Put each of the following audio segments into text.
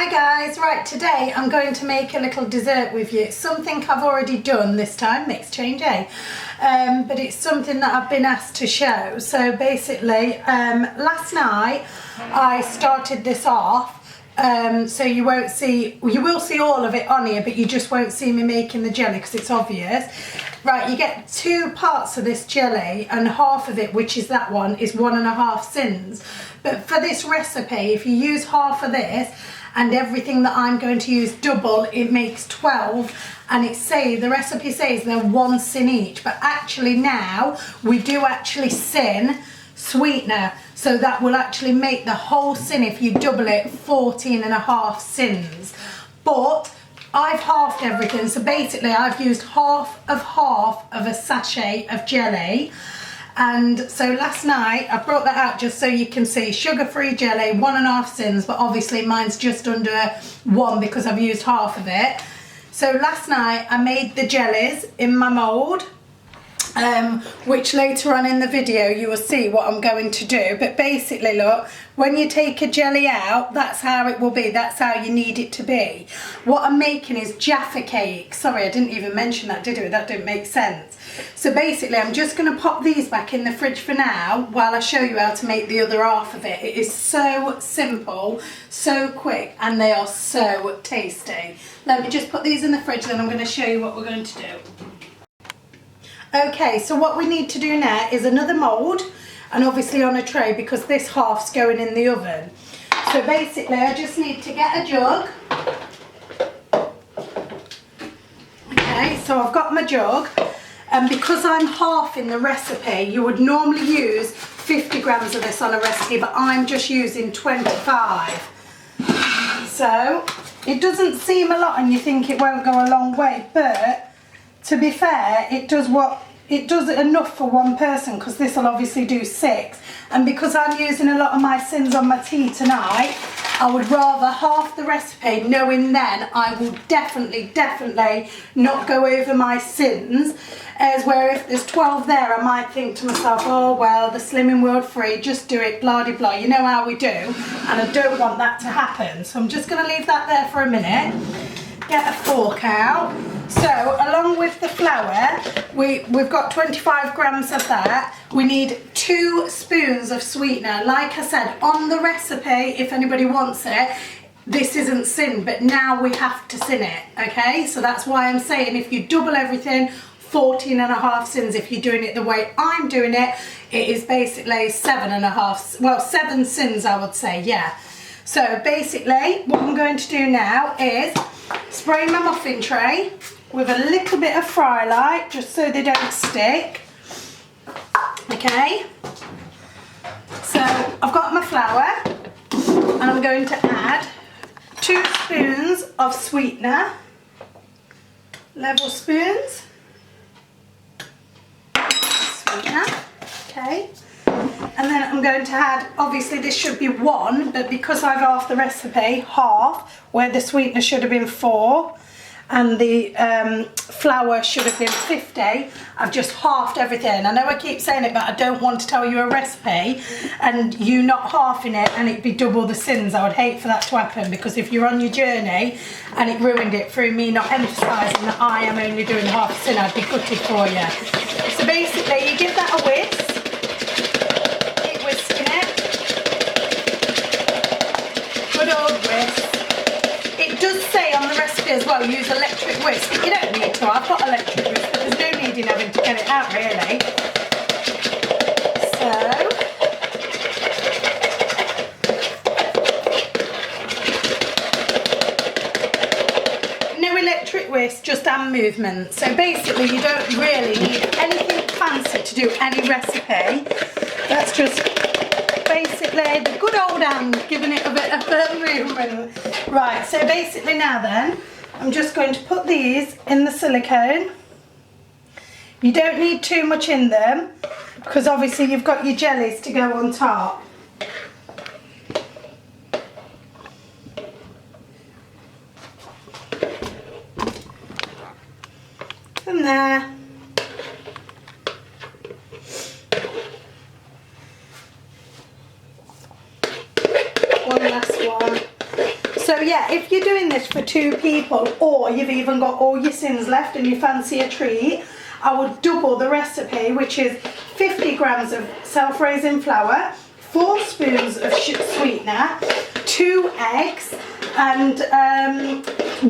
Hi guys, right, today I'm going to make a little dessert with you. It's something I've already done this time, mix change, eh? But it's something that I've been asked to show. So basically, last night I started this off. So you will see all of it on here, but you just won't see me making the jelly because it's obvious. Right, you get 2 parts of this jelly and half of it, which is that one, is 1.5 sins. But for this recipe, if you use half of this and everything that I'm going to use double, it makes 12. And the recipe says they're 1 sin each, but actually now we do actually sin sweetener, so that will actually make the whole sin, if you double it, 14.5 sins. But I've halved everything, so basically I've used half of a sachet of jelly. And so last night I brought that out just so you can see, sugar-free jelly, 1.5 sins, but obviously mine's just under 1 because I've used half of it. So last night I made the jellies in my mould, which later on in the video you will see what I'm going to do. But basically, look, when you take a jelly out, that's how it will be, that's how you need it to be. What I'm making is jaffa cake. Sorry, I didn't even mention that, did I? That didn't make sense. So basically I'm just going to pop these back in the fridge for now while I show you how to make the other half of it. It is so simple, so quick, and they are so tasty. Let me just put these in the fridge, then I'm going to show you what we're going to do. Okay, so what we need to do now is another mould, and obviously on a tray because this half's going in the oven. So basically I just need to get a jug. Okay, so I've got my jug, and because I'm half in the recipe, you would normally use 50 grams of this on a recipe, but I'm just using 25. So it doesn't seem a lot and you think it won't go a long way, but to be fair, it does enough for 1 person, because this will obviously do 6. And because I'm using a lot of my sins on my tea tonight, I would rather half the recipe, knowing then I will definitely not go over my sins. As where if there's 12 there, I might think to myself, oh well, the Slimming World free, just do it, blah de blah. You know how we do, and I don't want that to happen. So I'm just going to leave that there for a minute. Get a fork out. So along with the flour, we've got 25 grams of that. We need 2 spoons of sweetener. Like I said, on the recipe, if anybody wants it, this isn't sin, but now we have to sin it, okay? So that's why I'm saying if you double everything, 14.5 sins. If you're doing it the way I'm doing it, it is basically 7.5, well, 7 sins I would say, yeah. So basically what I'm going to do now is spray my muffin tray with a little bit of fry light, just so they don't stick. Okay, so I've got my flour and I'm going to add 2 spoons of sweetener, level spoons, sweetener, okay. And then I'm going to add, obviously this should be 1, but because I've half the recipe, half, where the sweetener should have been 4 and the flour should have been 50, I've just halved everything. I know I keep saying it, but I don't want to tell you a recipe and you not halving it and it be double the sins. I would hate for that to happen, because if you're on your journey and it ruined it through me not emphasising that I am only doing half a sin, I'd be gutted for you. So basically you give that a whisk. As well, use electric whisk. You don't need to, I've got electric whisk, but there's no need in having to get it out really. So no electric whisk, just hand movement. So basically you don't really need anything fancy to do any recipe. That's just basically the good old hand giving it a bit of a movement. Right, so basically now then, I'm just going to put these in the silicone. You don't need too much in them, because obviously you've got your jellies to go on top. From there. One last one. So yeah, if you're doing this for 2 people, or you've even got all your sins left and you fancy a treat, I would double the recipe, which is 50 grams of self-raising flour, 4 spoons of sweetener, 2 eggs, and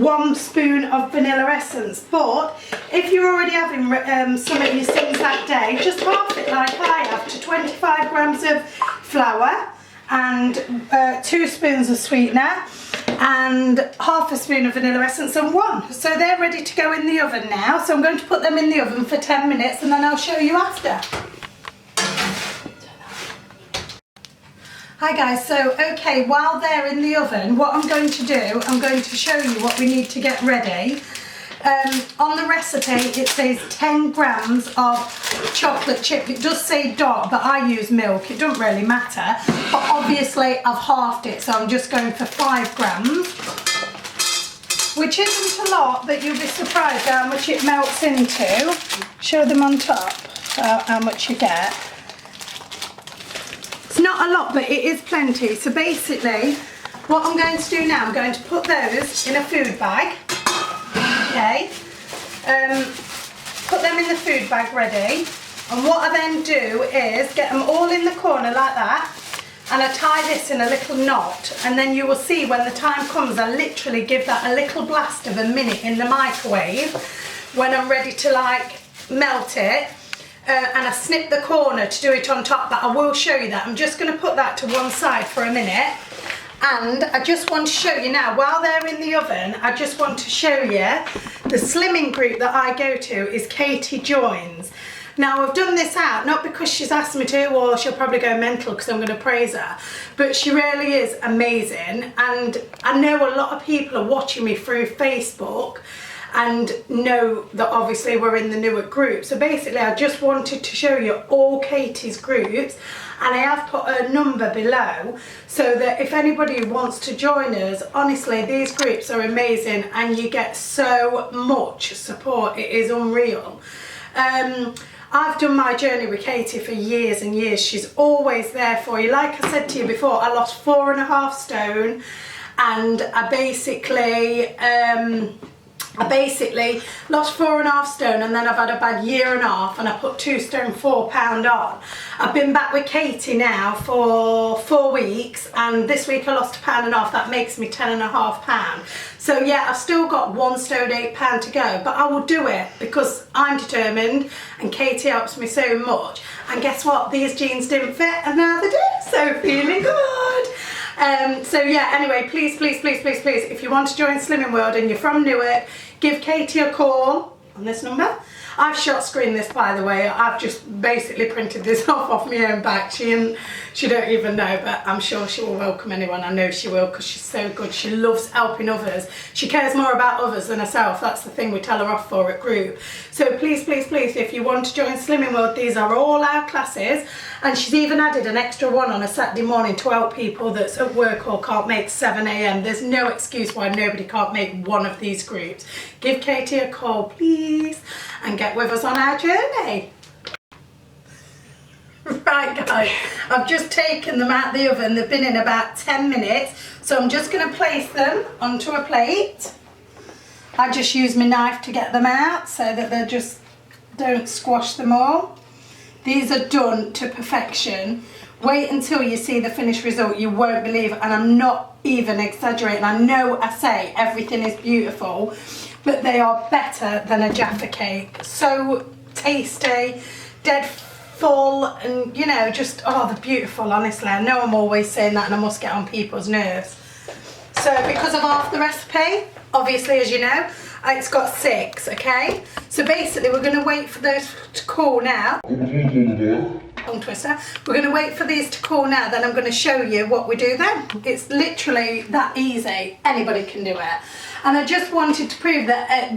1 spoon of vanilla essence. But if you're already having some of your sins that day, just half it like I have to 25 grams of flour and 2 spoons of sweetener and half a spoon of vanilla essence and 1. So they're ready to go in the oven now. So I'm going to put them in the oven for 10 minutes and then I'll show you after. Hi guys, so okay, while they're in the oven, what I'm going to do, I'm going to show you what we need to get ready. On the recipe it says 10 grams of chocolate chip. It does say dark, but I use milk, it doesn't really matter. But obviously I've halved it, so I'm just going for 5 grams. Which isn't a lot, but you'll be surprised how much it melts into. Show them on top how much you get. It's not a lot, but it is plenty. So basically, what I'm going to do now, I'm going to put those in a food bag. Okay. Put them in the food bag ready. And what I then do is get them all in the corner like that. And I tie this in a little knot. And then you will see when the time comes, I literally give that a little blast of a minute in the microwave when I'm ready to like melt it. And I snip the corner to do it on top, but I will show you that. I'm just going to put that to one side for a minute. And I just want to show you now, while they're in the oven, I just want to show you the slimming group that I go to is Katie Joins. Now I've done this out, not because she's asked me to, or she'll probably go mental because I'm going to praise her, but she really is amazing. And I know a lot of people are watching me through Facebook and know that obviously we're in the Newark group. So basically I just wanted to show you all Katie's groups, and I have put her number below so that if anybody wants to join us, honestly these groups are amazing and you get so much support, it is unreal. I've done my journey with Katie for years and years. She's always there for you. Like I said to you before, I lost 4.5 stone, and I basically lost 4.5 stone, and then I've had a bad 1.5 years and I put 2 stone 4 pound on. I've been back with Katie now for 4 weeks, and this week I lost 1.5 pound. That makes me 10.5 pound. So yeah, I've still got 1 stone 8 pound to go, but I will do it because I'm determined and Katie helps me so much. And guess what? These jeans didn't fit and now they do, so feeling good. So yeah, anyway, please, if you want to join Slimming World and you're from Newark, give Katie a call on this number. I've shot screened this, by the way. I've just basically printed this off my own back. She don't even know, but I'm sure she will welcome anyone. I know she will, because she's so good. She loves helping others. She cares more about others than herself. That's the thing we tell her off for at group. So please, if you want to join Slimming World, these are all our classes. And she's even added an extra one on a Saturday morning to help people that's at work or can't make 7 AM. There's no excuse why nobody can't make one of these groups. Give Katie a call, please, and get with us on our journey. Right guys, I've just taken them out the oven. They've been in about 10 minutes. So I'm just going to place them onto a plate. I just use my knife to get them out so that they just don't squash them all. These are done to perfection. Wait until you see the finished result. You won't believe it, and I'm not even exaggerating. I know I say everything is beautiful, but they are better than a Jaffa cake. So tasty, dead full, and you know, just, oh, they're beautiful, honestly. I know I'm always saying that and I must get on people's nerves. So because of half the recipe, obviously, as you know, it's got 6, okay? So basically we're going to wait for those to cool now. Tongue twister. We're going to wait for these to cool now, then I'm going to show you what we do then. It's literally that easy. Anybody can do it. And I just wanted to prove that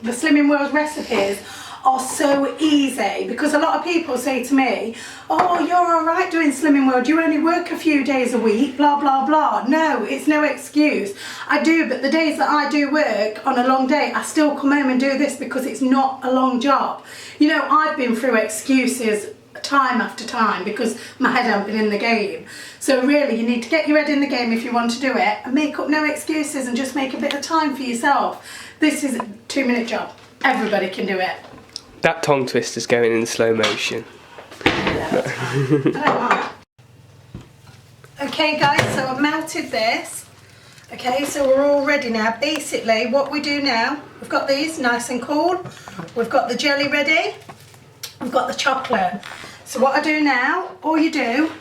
the Slimming World recipes are so easy, because a lot of people say to me, oh, you're all right doing Slimming World, you only work a few days a week, blah blah blah. No, it's no excuse. I do, but the days that I do work on a long day, I still come home and do this because it's not a long job. You know, I've been through excuses time after time because my head hasn't been in the game. So really you need to get your head in the game if you want to do it, and make up no excuses and just make a bit of time for yourself. This is a 2-minute job. Everybody can do it. That tongue twister's going in slow motion. Yeah, that's fine. I don't mind. Okay guys, so I've melted this. Okay, so we're all ready now. Basically what we do now, we've got these nice and cool. We've got the jelly ready. We've got the chocolate. So what I do now, all you do,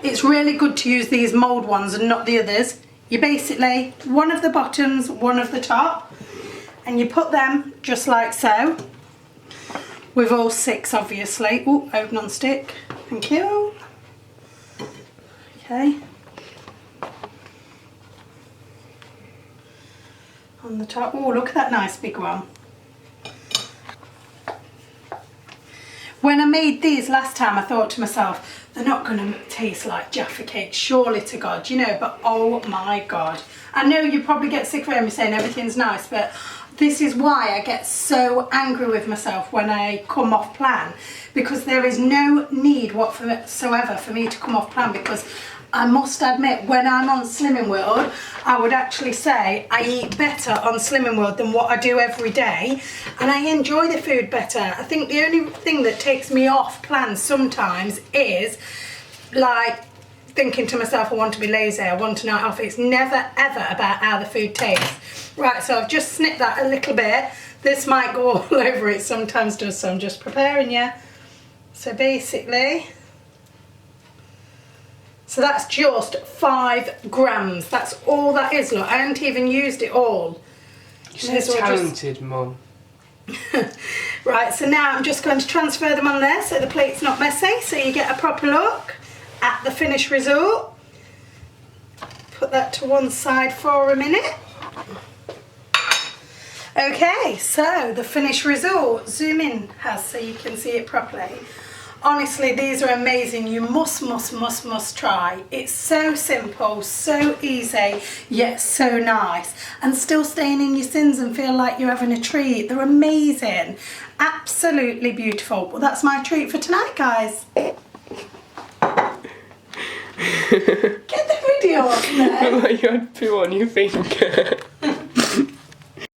it's really good to use these mould ones and not the others. You basically, one of the bottoms, one of the top, and you put them just like so. With all 6 obviously. Oh, hope non-stick. Thank you. Okay. On the top. Oh, look at that nice big one. When I made these last time, I thought to myself, they're not going to taste like Jaffa cake, surely to God, you know, but oh my God. I know you probably get sick of me saying everything's nice, but this is why I get so angry with myself when I come off plan, because there is no need whatsoever for me to come off plan, because I must admit, when I'm on Slimming World, I would actually say I eat better on Slimming World than what I do every day, and I enjoy the food better. I think the only thing that takes me off plan sometimes is like thinking to myself, I want to be lazy, I want a night off. It's never ever about how the food tastes. Right, so I've just snipped that a little bit. This might go all over, it sometimes does, so I'm just preparing you. So basically, so that's just 5 grams. That's all that is, look. I haven't even used it all. You're so talented, Mum. Right, so now I'm just going to transfer them on there so the plate's not messy, so you get a proper look at the finished result. Put that to one side for a minute. Okay, so the finished result. Zoom in, Haz, so you can see it properly. Honestly, these are amazing. You must try. It's so simple, so easy, yet so nice. And still staying in your sins and feel like you're having a treat. They're amazing. Absolutely beautiful. Well, that's my treat for tonight, guys. Get the video up there. Like you had poo on your finger.